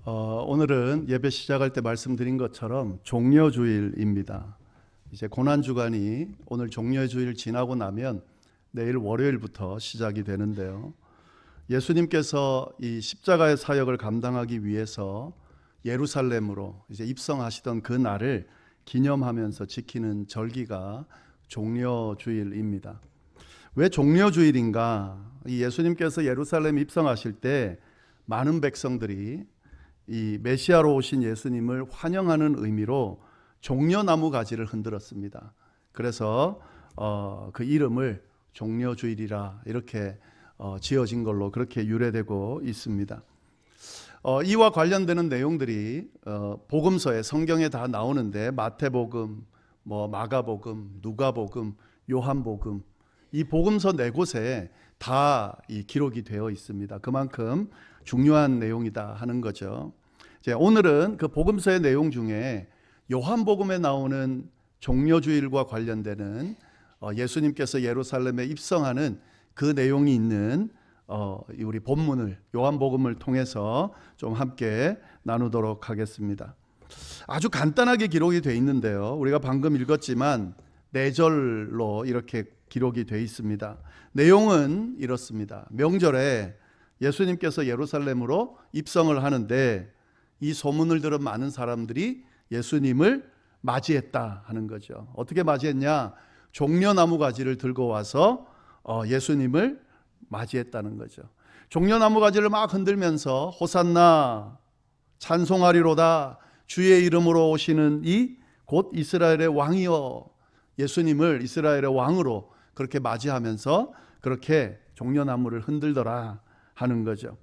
오늘은 예배 시작할 때 말씀드린 것처럼 종려주일입니다. 이제 고난주간이 오늘 종려주일 지나고 나면 내일 월요일부터 시작이 되는데요. 예수님께서 이 십자가의 사역을 감당하기 위해서 예루살렘으로 이제 입성하시던 그 날을 기념하면서 지키는 절기가 종려주일입니다. 왜 종려주일인가? 이 예수님께서 예루살렘 입성하실 때 많은 백성들이 이 메시아로 오신 예수님을 환영하는 의미로 종려나무 가지를 흔들었습니다. 그래서 그 이름을 종려주일이라 이렇게 지어진 걸로 그렇게 유래되고 있습니다. 이와 관련되는 내용들이 복음서에 성경에 다 나오는데 마태복음, 마가복음, 누가복음, 요한복음 이 복음서 네 곳에 다 이 기록이 되어 있습니다. 그만큼 중요한 내용이다 하는 거죠. 오늘은 그 복음서의 내용 중에 요한복음에 나오는 종려주일과 관련되는 예수님께서 예루살렘에 입성하는 그 내용이 있는 우리 본문을 요한복음을 통해서 좀 함께 나누도록 하겠습니다. 아주 간단하게 기록이 되어 있는데요. 우리가 방금 읽었지만 4절로 이렇게 기록이 되어 있습니다. 내용은 이렇습니다. 명절에 예수님께서 예루살렘으로 입성을 하는데 이 소문을 들은 많은 사람들이 예수님을 맞이했다 하는 거죠. 어떻게 맞이했냐? 종려나무 가지를 들고 와서 예수님을 맞이했다는 거죠. 종려나무 가지를 막 흔들면서 호산나 찬송하리로다 주의 이름으로 오시는 이 곧 이스라엘의 왕이여, 예수님을 이스라엘의 왕으로 그렇게 맞이하면서 그렇게 종려나무를 흔들더라 하는 거죠.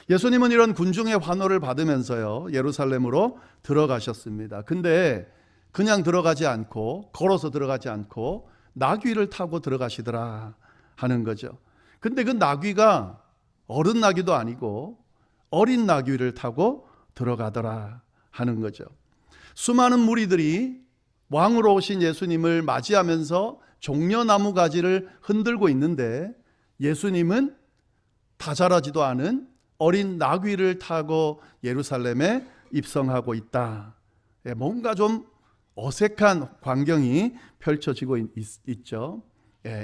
예수님은 이런 군중의 환호를 받으면서요 예루살렘으로 들어가셨습니다. 근데 그냥 들어가지 않고 걸어서 들어가지 않고 나귀를 타고 들어가시더라 하는 거죠. 근데 그 나귀가 어른 나귀도 아니고 어린 나귀를 타고 들어가더라 하는 거죠. 수많은 무리들이 왕으로 오신 예수님을 맞이하면서 종려나무 가지를 흔들고 있는데 예수님은 다자라지도 않은 어린 나귀를 타고 예루살렘에 입성하고 있다. 뭔가 좀 어색한 광경이 펼쳐지고 있죠.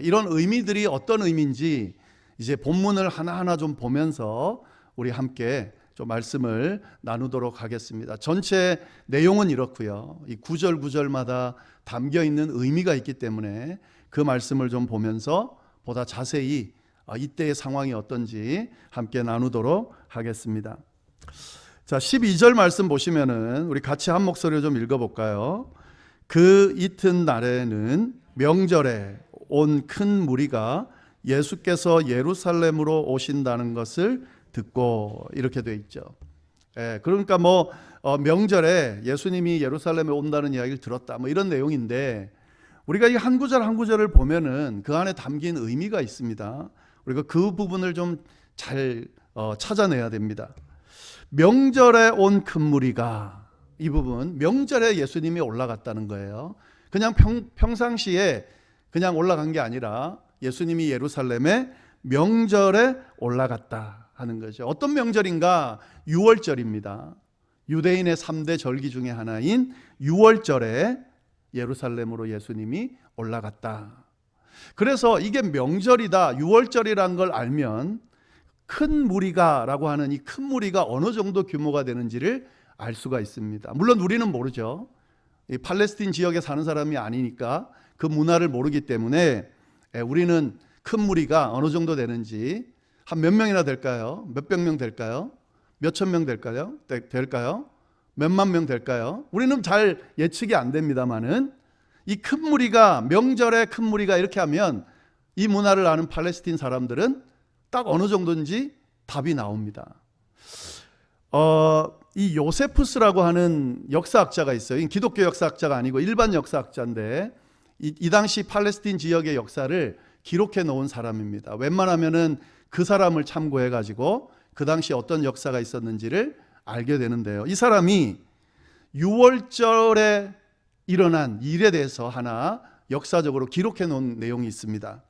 이런 의미들이 어떤 의미인지 이제 본문을 하나하나 좀 보면서 우리 함께 좀 말씀을 나누도록 하겠습니다. 전체 내용은 이렇고요. 이 구절 구절마다 담겨 있는 의미가 있기 때문에 그 말씀을 좀 보면서 보다 자세히 이때의 상황이 어떤지 함께 나누도록 하겠습니다. 자, 12절 말씀 보시면은 우리 같이 한 목소리로 좀 읽어볼까요? 그 이튿날에는 명절에 온 큰 무리가 예수께서 예루살렘으로 오신다는 것을 듣고, 이렇게 돼 있죠. 그러니까 명절에 예수님이 예루살렘에 온다는 이야기를 들었다 이런 내용인데, 우리가 이 한 구절 한 구절을 보면은 그 안에 담긴 의미가 있습니다. 우리가 그 부분을 좀 잘 찾아내야 됩니다. 명절에 온 큰 무리가, 이 부분 명절에 예수님이 올라갔다는 거예요. 그냥 평상시에 그냥 올라간 게 아니라 예수님이 예루살렘에 명절에 올라갔다 하는 거죠. 어떤 명절인가? 6월절입니다. 유대인의 3대 절기 중에 하나인 6월절에 예루살렘으로 예수님이 올라갔다. 그래서 이게 명절이다, 6월절이라는 걸 알면 큰 무리가 라고 하는 이 큰 무리가 어느 정도 규모가 되는지를 알 수가 있습니다. 물론 우리는 모르죠. 이 팔레스틴 지역에 사는 사람이 아니니까 그 문화를 모르기 때문에 우리는 큰 무리가 어느 정도 되는지, 한 몇 명이나 될까요? 몇백 명 될까요? 몇천 명 될까요? 몇만 명 될까요? 우리는 잘 예측이 안 됩니다만은 이 큰 무리가, 명절에 큰 무리가 이렇게 하면 이 문화를 아는 팔레스틴 사람들은 딱 어느 정도인지 답이 나옵니다. 이 요세푸스라고 하는 역사학자가 있어요. 기독교 역사학자가 아니고 일반 역사학자인데 이 당시 팔레스틴 지역의 역사를 기록해 놓은 사람입니다. 웬만하면은 그 사람을 참고해 가지고 그 당시 어떤 역사가 있었는지를 알게 되는데요. 이 사람이 6월절에 일어난 일에 대해서 하나 역사적으로 기록해 놓은 내용이 있습니다.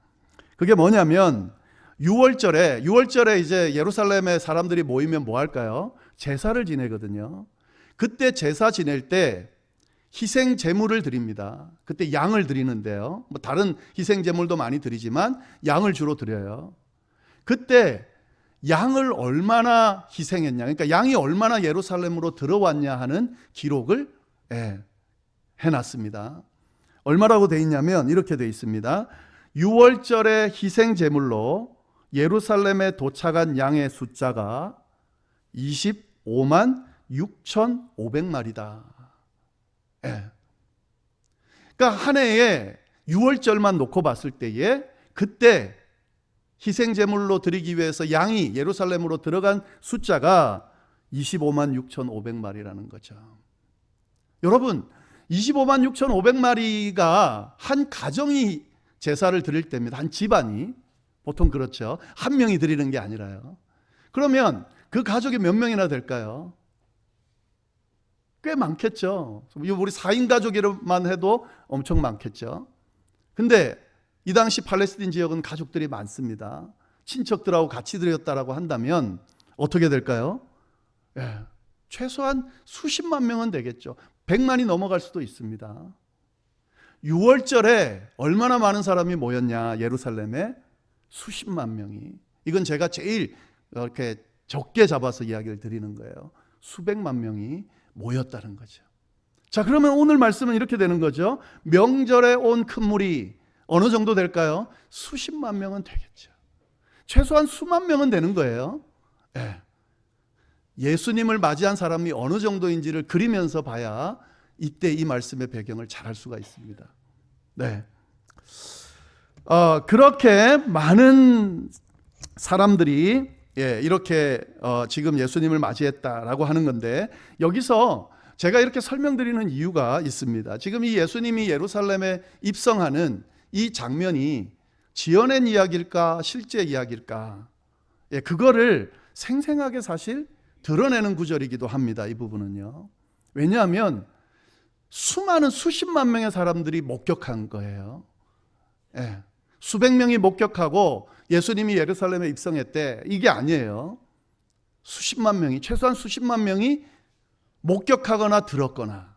그게 뭐냐면 6월절에 이제 예루살렘에 사람들이 모이면 뭐 할까요? 제사를 지내거든요. 그때 제사 지낼 때 희생 제물을 드립니다. 그때 양을 드리는데요. 뭐 다른 희생 제물도 많이 드리지만 양을 주로 드려요. 그때 양을 얼마나 희생했냐, 그러니까 양이 얼마나 예루살렘으로 들어왔냐 하는 기록을 해놨습니다. 얼마라고 돼 있냐면 이렇게 돼 있습니다. 6월절의 희생 제물로 예루살렘에 도착한 양의 숫자가 25만 6,500마리다. 그러니까 한 해에 6월절만 놓고 봤을 때에 그때 희생 제물로 드리기 위해서 양이 예루살렘으로 들어간 숫자가 25만 6,500마리라는 거죠. 여러분, 25만 6,500마리가 한 가정이 제사를 드릴 때입니다. 한 집안이. 보통 그렇죠. 한 명이 드리는 게 아니라요. 그러면 그 가족이 몇 명이나 될까요? 꽤 많겠죠. 우리 4인 가족이만 해도 엄청 많겠죠. 근데 이 당시 팔레스틴 지역은 가족들이 많습니다. 친척들하고 같이 드렸다라고 한다면 어떻게 될까요? 최소한 수십만 명은 되겠죠. 100만이 넘어갈 수도 있습니다. 6월절에 얼마나 많은 사람이 모였냐, 예루살렘에? 수십만 명이. 이건 제가 제일 이렇게 적게 잡아서 이야기를 드리는 거예요. 수백만 명이 모였다는 거죠. 자, 그러면 오늘 말씀은 이렇게 되는 거죠. 명절에 온 큰 무리 어느 정도 될까요? 수십만 명은 되겠죠. 최소한 수만 명은 되는 거예요. 예수님을 맞이한 사람이 어느 정도인지를 그리면서 봐야 이때 이 말씀의 배경을 잘 알 수가 있습니다. 그렇게 많은 사람들이 이렇게 지금 예수님을 맞이했다라고 하는 건데, 여기서 제가 이렇게 설명드리는 이유가 있습니다. 지금 이 예수님이 예루살렘에 입성하는 이 장면이 지어낸 이야기일까 실제 이야기일까, 그거를 생생하게 사실 드러내는 구절이기도 합니다. 이 부분은요. 왜냐하면 수많은 수십만 명의 사람들이 목격한 거예요. 수백 명이 목격하고 예수님이 예루살렘에 입성했대, 이게 아니에요. 수십만 명이, 최소한 수십만 명이 목격하거나 들었거나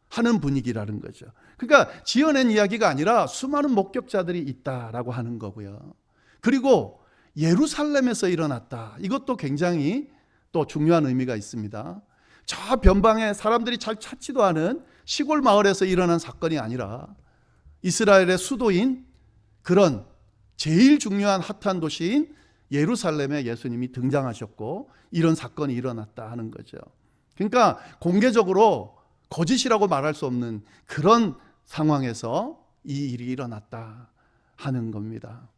하는 분위기라는 거죠. 그러니까 지어낸 이야기가 아니라 수많은 목격자들이 있다라고 하는 거고요. 그리고 예루살렘에서 일어났다, 이것도 굉장히 또 중요한 의미가 있습니다. 저 변방에 사람들이 잘 찾지도 않은 시골 마을에서 일어난 사건이 아니라 이스라엘의 수도인 그런 제일 중요한 핫한 도시인 예루살렘에 예수님이 등장하셨고 이런 사건이 일어났다 하는 거죠. 그러니까 공개적으로 거짓이라고 말할 수 없는 그런 상황에서 이 일이 일어났다 하는 겁니다.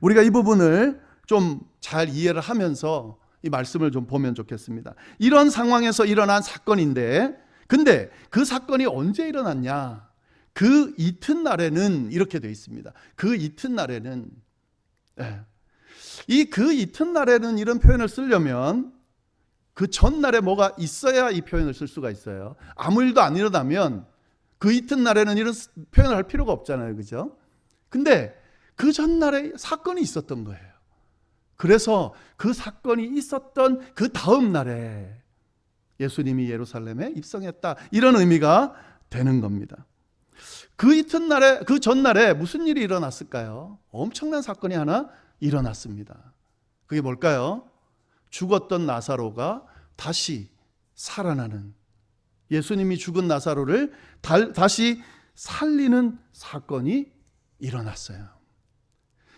우리가 이 부분을 좀 잘 이해를 하면서 이 말씀을 좀 보면 좋겠습니다. 이런 상황에서 일어난 사건인데, 근데 그 사건이 언제 일어났냐? 그 이튿날에는 이렇게 되어 있습니다. 그 이튿날에는, 이 그 이튿날에는 이런 표현을 쓰려면 그 전날에 뭐가 있어야 이 표현을 쓸 수가 있어요. 아무 일도 안 일어나면 그 이튿날에는 이런 표현을 할 필요가 없잖아요. 그죠? 근데 그 전날에 사건이 있었던 거예요. 그래서 그 사건이 있었던 그 다음 날에 예수님이 예루살렘에 입성했다, 이런 의미가 되는 겁니다. 그 이튿날에, 그 전날에 무슨 일이 일어났을까요? 엄청난 사건이 하나 일어났습니다. 그게 뭘까요? 죽었던 나사로가 다시 살아나는, 예수님이 죽은 나사로를 다시 살리는 사건이 일어났어요.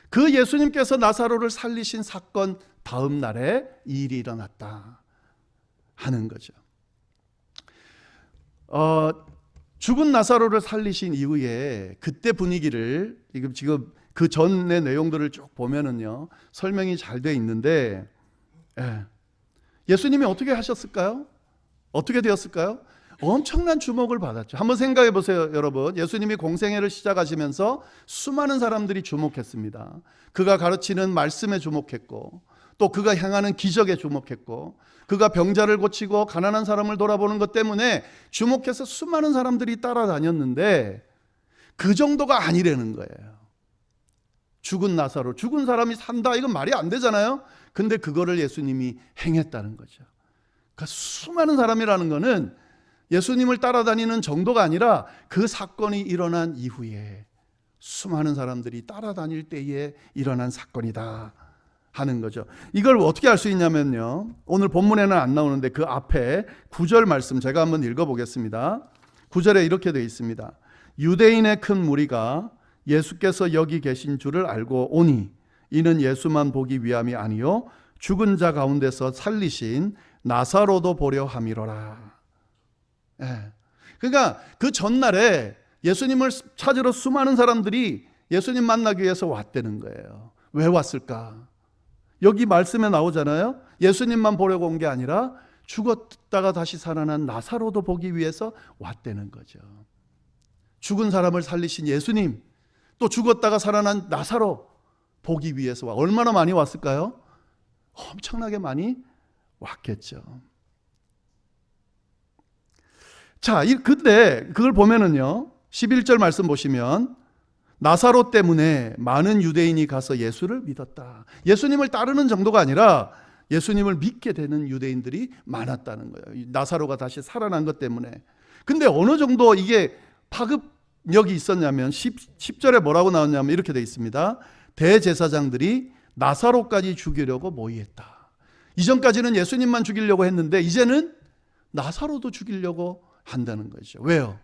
그 예수님께서 나사로를 살리신 사건 다음 날에 이 일이 일어났다 하는 거죠. 죽은 나사로를 살리신 이후에 그때 분위기를 지금 그 전의 내용들을 쭉 보면은요, 설명이 잘 돼 있는데, 예수님이 어떻게 하셨을까요? 어떻게 되었을까요? 엄청난 주목을 받았죠. 한번 생각해 보세요, 여러분. 예수님이 공생애를 시작하시면서 수많은 사람들이 주목했습니다. 그가 가르치는 말씀에 주목했고, 또 그가 행하는 기적에 주목했고, 그가 병자를 고치고 가난한 사람을 돌아보는 것 때문에 주목해서 수많은 사람들이 따라다녔는데 그 정도가 아니라는 거예요. 죽은 나사로, 죽은 사람이 산다, 이건 말이 안 되잖아요. 근데 그거를 예수님이 행했다는 거죠. 그러니까 수많은 사람이라는 거는 예수님을 따라다니는 정도가 아니라 그 사건이 일어난 이후에 수많은 사람들이 따라다닐 때에 일어난 사건이다 하는 거죠. 이걸 어떻게 알 수 있냐면요, 오늘 본문에는 안 나오는데 그 앞에 9절 말씀 제가 한번 읽어보겠습니다. 9절에 이렇게 되어 있습니다. 유대인의 큰 무리가 예수께서 여기 계신 줄을 알고 오니 이는 예수만 보기 위함이 아니요 죽은 자 가운데서 살리신 나사로도 보려 함이로라. 그러니까 그 전날에 예수님을 찾으러 수많은 사람들이 예수님 만나기 위해서 왔다는 거예요. 왜 왔을까? 여기 말씀에 나오잖아요. 예수님만 보려고 온 게 아니라 죽었다가 다시 살아난 나사로도 보기 위해서 왔다는 거죠. 죽은 사람을 살리신 예수님, 또 죽었다가 살아난 나사로 보기 위해서 얼마나 많이 왔을까요? 엄청나게 많이 왔겠죠. 자, 근데 그걸 보면은요, 11절 말씀 보시면 나사로 때문에 많은 유대인이 가서 예수를 믿었다. 예수님을 따르는 정도가 아니라 예수님을 믿게 되는 유대인들이 많았다는 거예요. 나사로가 다시 살아난 것 때문에. 근데 어느 정도 이게 파급력이 있었냐면 10절에 뭐라고 나왔냐면 이렇게 되어 있습니다. 대제사장들이 나사로까지 죽이려고 모의했다. 이전까지는 예수님만 죽이려고 했는데 이제는 나사로도 죽이려고 한다는 거죠. 왜요?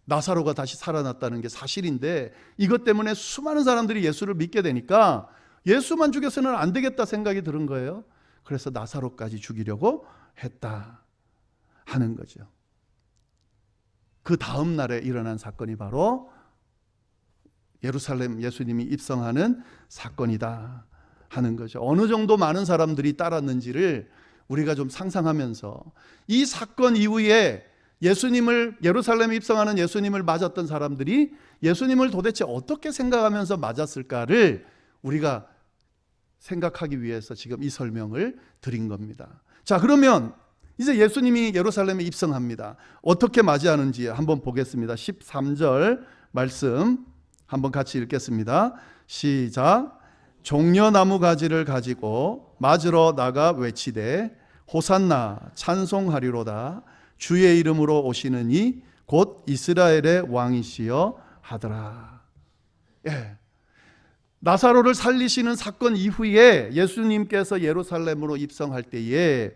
나사로가 다시 살아났다는 게 사실인데 이것 때문에 수많은 사람들이 예수를 믿게 되니까 예수만 죽여서는 안 되겠다 생각이 드는 거예요. 그래서 나사로까지 죽이려고 했다 하는 거죠. 그 다음 날에 일어난 사건이 바로 예루살렘 예수님이 입성하는 사건이다 하는 거죠. 어느 정도 많은 사람들이 따랐는지를 우리가 좀 상상하면서 이 사건 이후에 예수님을, 예루살렘에 입성하는 예수님을 맞았던 사람들이 예수님을 도대체 어떻게 생각하면서 맞았을까를 우리가 생각하기 위해서 지금 이 설명을 드린 겁니다. 자, 그러면 이제 예수님이 예루살렘에 입성합니다. 어떻게 맞이하는지 한번 보겠습니다. 13절 말씀 한번 같이 읽겠습니다. 시작. 종려나무 가지를 가지고 맞으러 나가 외치되 호산나 찬송하리로다. 주의 이름으로 오시는 이 곧 이스라엘의 왕이시여 하더라. 예. 나사로를 살리시는 사건 이후에 예수님께서 예루살렘으로 입성할 때에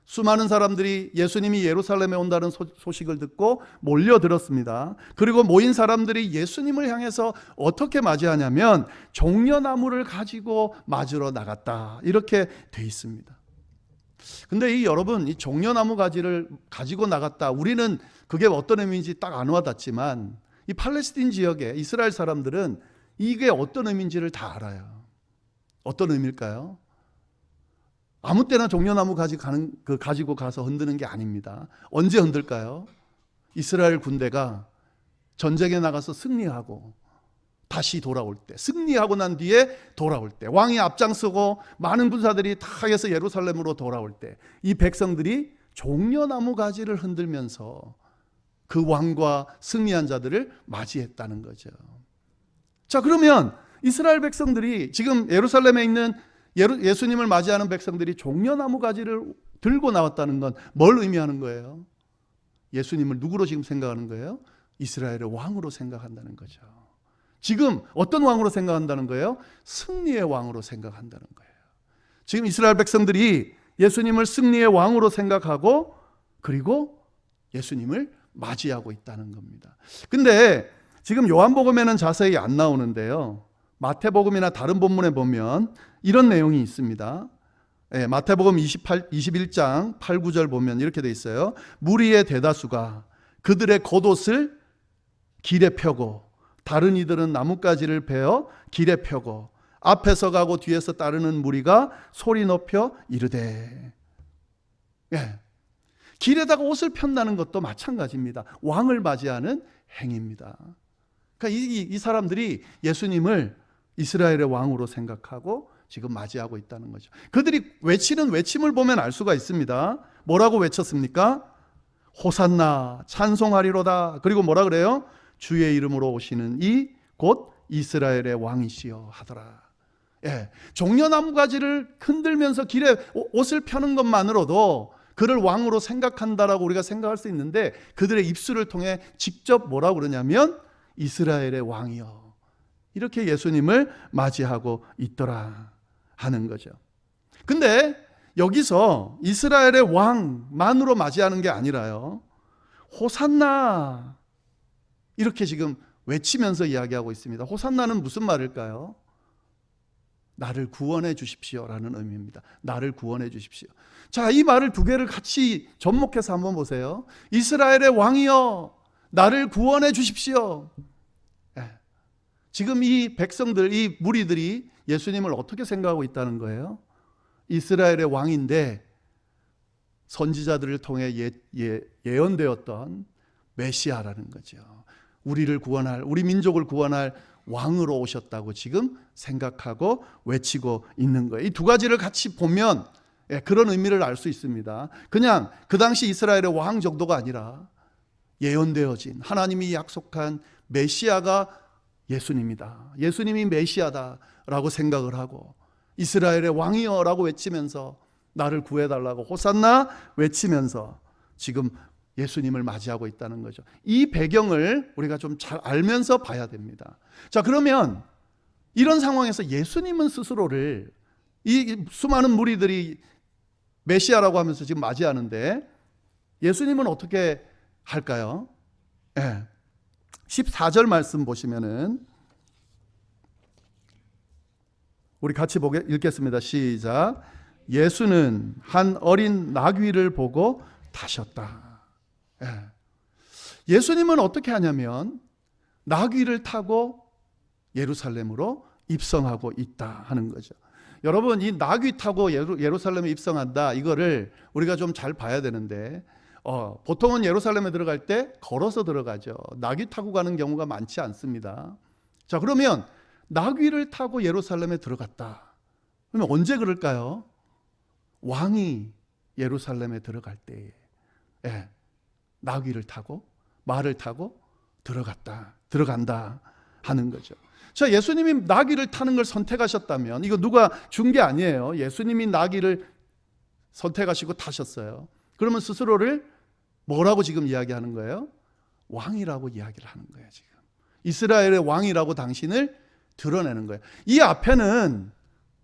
수많은 사람들이 예수님이 예루살렘에 온다는 소식을 듣고 몰려들었습니다. 그리고 모인 사람들이 예수님을 향해서 어떻게 맞이하냐면 종려나무를 가지고 맞으러 나갔다, 이렇게 돼 있습니다. 근데 여러분, 이 종려나무 가지를 가지고 나갔다, 우리는 그게 어떤 의미인지 딱 안 와닿지만 이 팔레스틴 지역의 이스라엘 사람들은 이게 어떤 의미인지를 다 알아요. 어떤 의미일까요? 아무 때나 종려나무 가지고 가서 흔드는 게 아닙니다. 언제 흔들까요? 이스라엘 군대가 전쟁에 나가서 승리하고 다시 돌아올 때, 승리하고 난 뒤에 돌아올 때, 왕이 앞장서고 많은 군사들이 다 해서 예루살렘으로 돌아올 때, 이 백성들이 종려나무 가지를 흔들면서 그 왕과 승리한 자들을 맞이했다는 거죠. 자, 그러면 이스라엘 백성들이 지금 예루살렘에 있는 예수님을 맞이하는 백성들이 종려나무 가지를 들고 나왔다는 건 뭘 의미하는 거예요? 예수님을 누구로 지금 생각하는 거예요? 이스라엘의 왕으로 생각한다는 거죠. 지금 어떤 왕으로 생각한다는 거예요? 승리의 왕으로 생각한다는 거예요. 지금 이스라엘 백성들이 예수님을 승리의 왕으로 생각하고 그리고 예수님을 맞이하고 있다는 겁니다. 근데 지금 요한복음에는 자세히 안 나오는데요, 마태복음이나 다른 본문에 보면 이런 내용이 있습니다. 마태복음 21장 8, 9절 보면 이렇게 돼 있어요. 무리의 대다수가 그들의 겉옷을 길에 펴고 다른 이들은 나뭇가지를 베어 길에 펴고 앞에서 가고 뒤에서 따르는 무리가 소리 높여 이르되. 길에다가 옷을 편다는 것도 마찬가지입니다. 왕을 맞이하는 행위입니다. 그러니까 이 사람들이 예수님을 이스라엘의 왕으로 생각하고 지금 맞이하고 있다는 거죠. 그들이 외치는 외침을 보면 알 수가 있습니다. 뭐라고 외쳤습니까? 호산나 찬송하리로다. 그리고 뭐라 그래요? 주의 이름으로 오시는 이 곧 이스라엘의 왕이시여 하더라. 예, 종려나무 가지를 흔들면서 길에 옷을 펴는 것만으로도 그를 왕으로 생각한다라고 우리가 생각할 수 있는데, 그들의 입술을 통해 직접 뭐라고 그러냐면 이스라엘의 왕이여, 이렇게 예수님을 맞이하고 있더라 하는 거죠. 근데 여기서 이스라엘의 왕만으로 맞이하는 게 아니라요, 호산나 이렇게 지금 외치면서 이야기하고 있습니다. 호산나는 무슨 말일까요? 나를 구원해 주십시오라는 의미입니다. 나를 구원해 주십시오. 자, 이 말을 두 개를 같이 접목해서 한번 보세요. 이스라엘의 왕이여, 나를 구원해 주십시오. 지금 이 백성들, 이 무리들이 예수님을 어떻게 생각하고 있다는 거예요? 이스라엘의 왕인데 선지자들을 통해 예언되었던 메시아라는 거죠. 우리를 구원할, 우리 민족을 구원할 왕으로 오셨다고 지금 생각하고 외치고 있는 거예요. 이 두 가지를 같이 보면 그런 의미를 알 수 있습니다. 그냥 그 당시 이스라엘의 왕 정도가 아니라 예언되어진 하나님이 약속한 메시아가 예수님이다, 예수님이 메시아다라고 생각을 하고 이스라엘의 왕이여라고 외치면서 나를 구해달라고 호산나 외치면서 지금 예수님을 맞이하고 있다는 거죠. 이 배경을 우리가 좀 잘 알면서 봐야 됩니다. 자, 그러면 이런 상황에서 예수님은 스스로를 이 수많은 무리들이 메시아라고 하면서 지금 맞이하는데 예수님은 어떻게 할까요? 14절 말씀 보시면은 우리 같이 읽겠습니다. 시작. 예수는 한 어린 나귀를 보고 타셨다. 예수님은 어떻게 하냐면 나귀를 타고 예루살렘으로 입성하고 있다 하는 거죠. 여러분, 이 나귀 타고 예루살렘에 입성한다, 이거를 우리가 좀 잘 봐야 되는데 보통은 예루살렘에 들어갈 때 걸어서 들어가죠. 나귀 타고 가는 경우가 많지 않습니다. 자, 그러면 나귀를 타고 예루살렘에 들어갔다. 그러면 언제 그럴까요? 왕이 예루살렘에 들어갈 때에 나귀를 타고 말을 타고 들어간다 하는 거죠. 자, 예수님이 나귀를 타는 걸 선택하셨다면, 이거 누가 준 게 아니에요. 예수님이 나귀를 선택하시고 타셨어요. 그러면 스스로를 뭐라고 지금 이야기하는 거예요? 왕이라고 이야기를 하는 거예요. 지금 이스라엘의 왕이라고 당신을 드러내는 거예요. 이 앞에는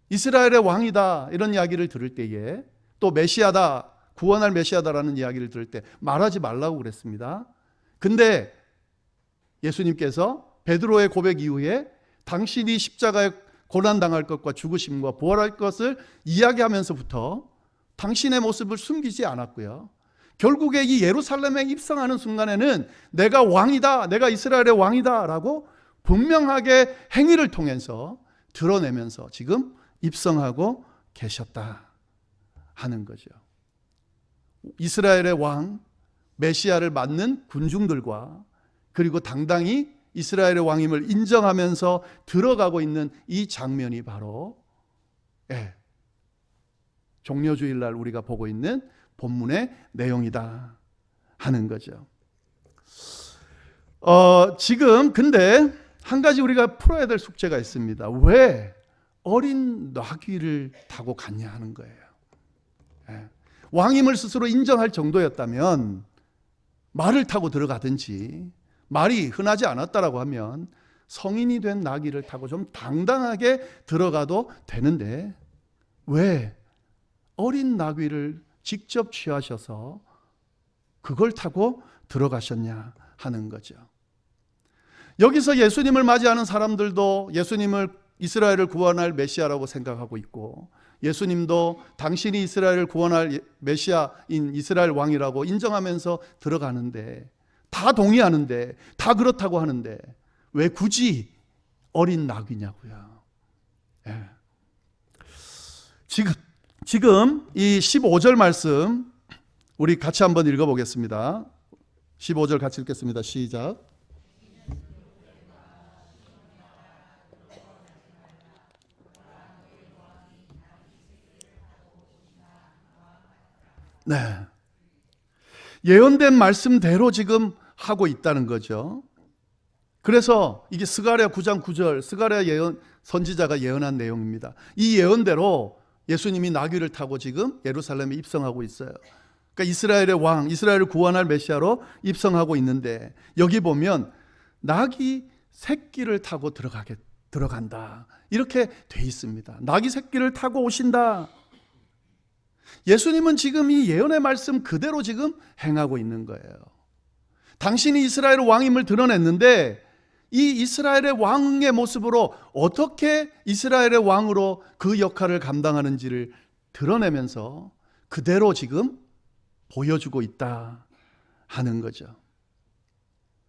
이스라엘의 왕이다 이런 이야기를 들을 때에, 또 메시아다, 구원할 메시아다라는 이야기를 들을 때 말하지 말라고 그랬습니다. 근데 예수님께서 베드로의 고백 이후에 당신이 십자가에 고난당할 것과 죽으심과 부활할 것을 이야기하면서부터 당신의 모습을 숨기지 않았고요. 결국에 이 예루살렘에 입성하는 순간에는 내가 왕이다, 내가 이스라엘의 왕이다 라고 분명하게 행위를 통해서 드러내면서 지금 입성하고 계셨다 하는 거죠. 이스라엘의 왕, 메시아를 맞는 군중들과 그리고 당당히 이스라엘의 왕임을 인정하면서 들어가고 있는 이 장면이 바로 종려주일날 우리가 보고 있는 본문의 내용이다 하는 거죠. 지금 근데 한 가지 우리가 풀어야 될 숙제가 있습니다. 왜 어린 나귀를 타고 갔냐 하는 거예요. 왕임을 스스로 인정할 정도였다면 말을 타고 들어가든지, 말이 흔하지 않았다라고 하면 성인이 된 나귀를 타고 좀 당당하게 들어가도 되는데 왜 어린 나귀를 직접 취하셔서 그걸 타고 들어가셨냐 하는 거죠. 여기서 예수님을 맞이하는 사람들도 예수님을 이스라엘을 구원할 메시아라고 생각하고 있고, 예수님도 당신이 이스라엘을 구원할 메시아인 이스라엘 왕이라고 인정하면서 들어가는데, 다 동의하는데, 다 그렇다고 하는데 왜 굳이 어린 나귀냐고요. 지금 이 15절 말씀 우리 같이 한번 읽어보겠습니다. 15절 같이 읽겠습니다. 시작. 네, 예언된 말씀대로 지금 하고 있다는 거죠. 그래서 이게 스가랴 9장 9절 스가랴 선지자가 예언한 내용입니다. 이 예언대로 예수님이 나귀를 타고 지금 예루살렘에 입성하고 있어요. 그러니까 이스라엘의 왕, 이스라엘을 구원할 메시아로 입성하고 있는데 여기 보면 나귀 새끼를 타고 들어간다. 이렇게 돼 있습니다. 나귀 새끼를 타고 오신다. 예수님은 지금 이 예언의 말씀 그대로 지금 행하고 있는 거예요. 당신이 이스라엘의 왕임을 드러냈는데 이 이스라엘의 왕의 모습으로 어떻게 이스라엘의 왕으로 그 역할을 감당하는지를 드러내면서 그대로 지금 보여주고 있다 하는 거죠.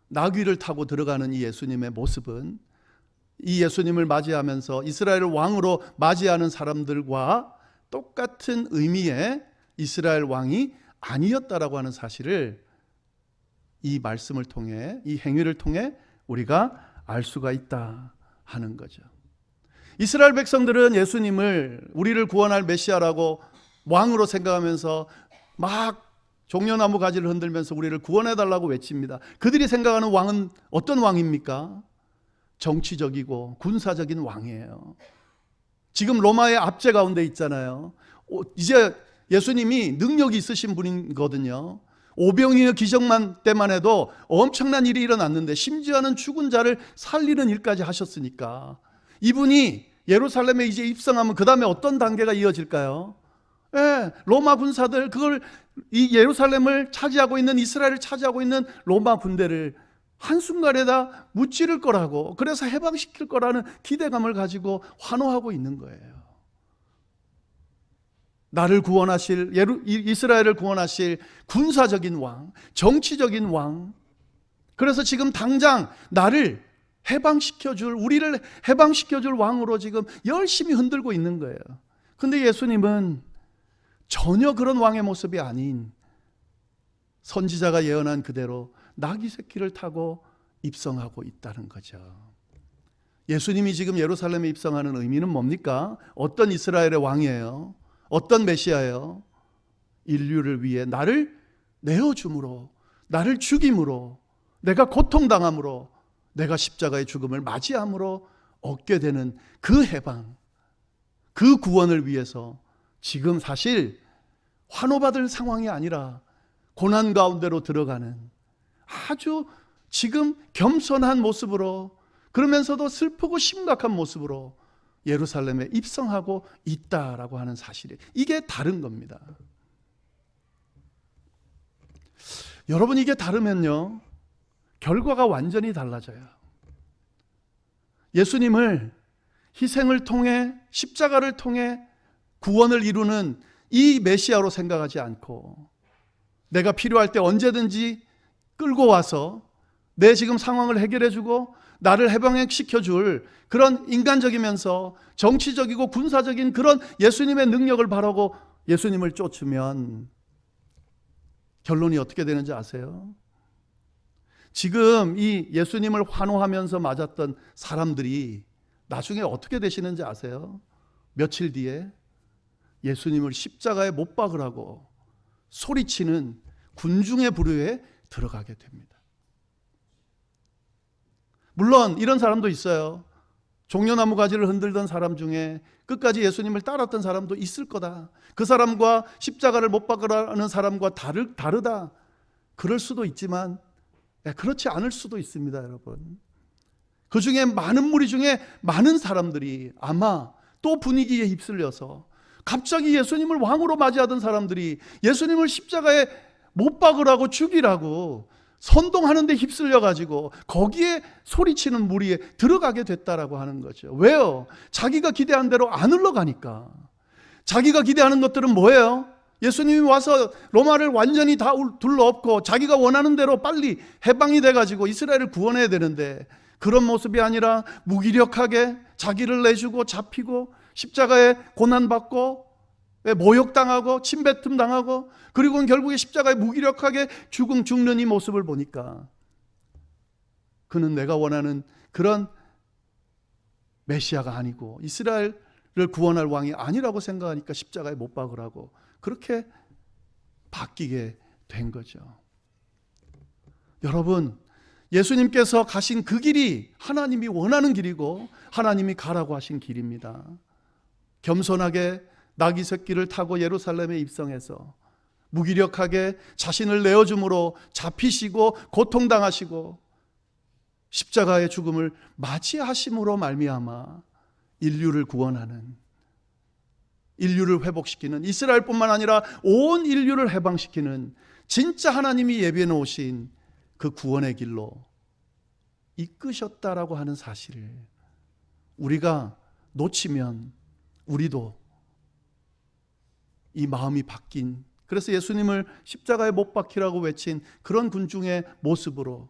나귀를 타고 들어가는 이 예수님의 모습은 이 예수님을 맞이하면서 이스라엘을 왕으로 맞이하는 사람들과 똑같은 의미의 이스라엘 왕이 아니었다라고 하는 사실을 이 말씀을 통해, 이 행위를 통해 우리가 알 수가 있다 하는 거죠. 이스라엘 백성들은 예수님을 우리를 구원할 메시아라고 왕으로 생각하면서 막 종려나무 가지를 흔들면서 우리를 구원해달라고 외칩니다. 그들이 생각하는 왕은 어떤 왕입니까? 정치적이고 군사적인 왕이에요. 지금 로마의 압제 가운데 있잖아요. 이제 예수님이 능력이 있으신 분이거든요. 오병이어 기적만 때만 해도 엄청난 일이 일어났는데 심지어는 죽은 자를 살리는 일까지 하셨으니까 이분이 예루살렘에 이제 입성하면 그 다음에 어떤 단계가 이어질까요? 로마 군사들 그걸 이 예루살렘을 차지하고 있는 이스라엘을 차지하고 있는 로마 군대를 한순간에 다 무찌를 거라고, 그래서 해방시킬 거라는 기대감을 가지고 환호하고 있는 거예요. 나를 구원하실, 이스라엘을 구원하실 군사적인 왕, 정치적인 왕. 그래서 지금 당장 나를 해방시켜줄, 우리를 해방시켜줄 왕으로 지금 열심히 흔들고 있는 거예요. 근데 예수님은 전혀 그런 왕의 모습이 아닌 선지자가 예언한 그대로 나귀 새끼를 타고 입성하고 있다는 거죠. 예수님이 지금 예루살렘에 입성하는 의미는 뭡니까? 어떤 이스라엘의 왕이에요? 어떤 메시아예요? 인류를 위해 나를 내어줌으로, 나를 죽임으로, 내가 고통당함으로, 내가 십자가의 죽음을 맞이함으로 얻게 되는 그 해방, 그 구원을 위해서 지금 사실 환호받을 상황이 아니라 고난 가운데로 들어가는 아주 지금 겸손한 모습으로, 그러면서도 슬프고 심각한 모습으로 예루살렘에 입성하고 있다라고 하는 사실이, 이게 다른 겁니다. 여러분, 이게 다르면요 결과가 완전히 달라져요. 예수님을 희생을 통해, 십자가를 통해 구원을 이루는 이 메시아로 생각하지 않고 내가 필요할 때 언제든지 끌고 와서 내 지금 상황을 해결해주고 나를 해방시켜줄 그런 인간적이면서 정치적이고 군사적인 그런 예수님의 능력을 바라고 예수님을 쫓으면 결론이 어떻게 되는지 아세요? 지금 이 예수님을 환호하면서 맞았던 사람들이 나중에 어떻게 되시는지 아세요? 며칠 뒤에 예수님을 십자가에 못 박으라고 소리치는 군중의 부류에 들어가게 됩니다. 물론 이런 사람도 있어요. 종려나무 가지를 흔들던 사람 중에 끝까지 예수님을 따랐던 사람도 있을 거다. 그 사람과 십자가를 못 박으라는 사람과 다르다. 그럴 수도 있지만 그렇지 않을 수도 있습니다, 여러분. 그 중에 많은 무리 중에 많은 사람들이 아마 또 분위기에 휩쓸려서 갑자기 예수님을 왕으로 맞이하던 사람들이 예수님을 십자가에 못 박으라고 죽이라고 선동하는 데 휩쓸려가지고 거기에 소리치는 무리에 들어가게 됐다라고 하는 거죠. 왜요? 자기가 기대한 대로 안 흘러가니까. 자기가 기대하는 것들은 뭐예요? 예수님이 와서 로마를 완전히 다 둘러엎고 자기가 원하는 대로 빨리 해방이 돼가지고 이스라엘을 구원해야 되는데 그런 모습이 아니라 무기력하게 자기를 내주고 잡히고 십자가에 고난받고 모욕당하고 침뱉음 당하고 그리고는 결국에 십자가에 무기력하게 죽는 이 모습을 보니까 그는 내가 원하는 그런 메시아가 아니고 이스라엘을 구원할 왕이 아니라고 생각하니까 십자가에 못 박으라고 그렇게 바뀌게 된 거죠. 여러분, 예수님께서 가신 그 길이 하나님이 원하는 길이고 하나님이 가라고 하신 길입니다. 겸손하게 나귀 새끼를 타고 예루살렘에 입성해서 무기력하게 자신을 내어줌으로 잡히시고 고통당하시고 십자가의 죽음을 맞이하심으로 말미암아 인류를 구원하는, 인류를 회복시키는, 이스라엘뿐만 아니라 온 인류를 해방시키는 진짜 하나님이 예비해 놓으신 그 구원의 길로 이끄셨다라고 하는 사실을 우리가 놓치면 우리도 이 마음이 바뀐, 그래서 예수님을 십자가에 못 박히라고 외친 그런 군중의 모습으로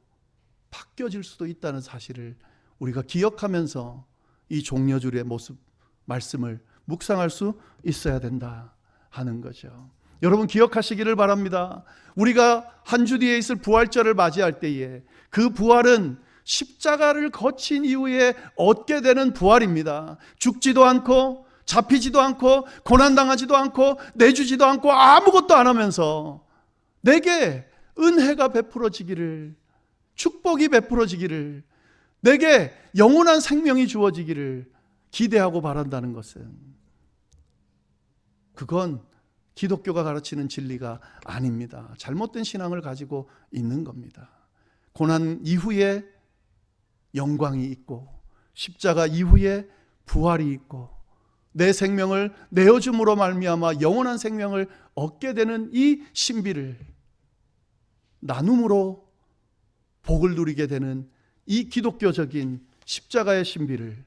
바뀌어질 수도 있다는 사실을 우리가 기억하면서 이 종려주일의 모습, 말씀을 묵상할 수 있어야 된다 하는 거죠. 여러분 기억하시기를 바랍니다. 우리가 한 주 뒤에 있을 부활절을 맞이할 때에 그 부활은 십자가를 거친 이후에 얻게 되는 부활입니다. 죽지도 않고 잡히지도 않고 고난당하지도 않고 내주지도 않고 아무것도 안 하면서 내게 은혜가 베풀어지기를, 축복이 베풀어지기를, 내게 영원한 생명이 주어지기를 기대하고 바란다는 것은, 그건 기독교가 가르치는 진리가 아닙니다. 잘못된 신앙을 가지고 있는 겁니다. 고난 이후에 영광이 있고 십자가 이후에 부활이 있고 내 생명을 내어줌으로 말미암아 영원한 생명을 얻게 되는 이 신비를, 나눔으로 복을 누리게 되는 이 기독교적인 십자가의 신비를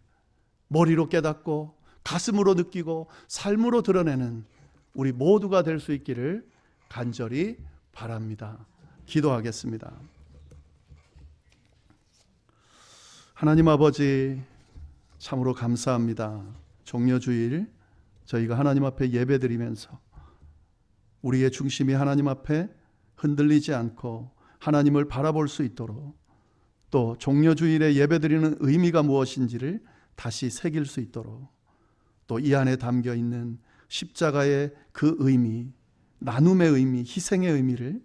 머리로 깨닫고 가슴으로 느끼고 삶으로 드러내는 우리 모두가 될 수 있기를 간절히 바랍니다. 기도하겠습니다. 하나님 아버지, 참으로 감사합니다. 종려주일 저희가 하나님 앞에 예배드리면서 우리의 중심이 하나님 앞에 흔들리지 않고 하나님을 바라볼 수 있도록, 또 종려주일에 예배드리는 의미가 무엇인지를 다시 새길 수 있도록, 또 이 안에 담겨 있는 십자가의 그 의미, 나눔의 의미, 희생의 의미를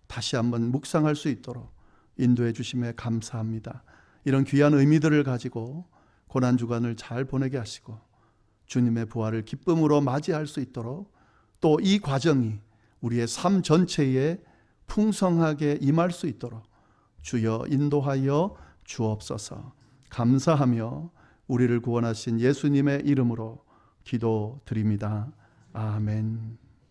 다시 한번 묵상할 수 있도록 인도해 주심에 감사합니다. 이런 귀한 의미들을 가지고 고난주간을 잘 보내게 하시고 주님의 부활을 기쁨으로 맞이할 수 있도록, 또 이 과정이 우리의 삶 전체에 풍성하게 임할 수 있도록 주여 인도하여 주옵소서. 감사하며 우리를 구원하신 예수님의 이름으로 기도드립니다. 아멘.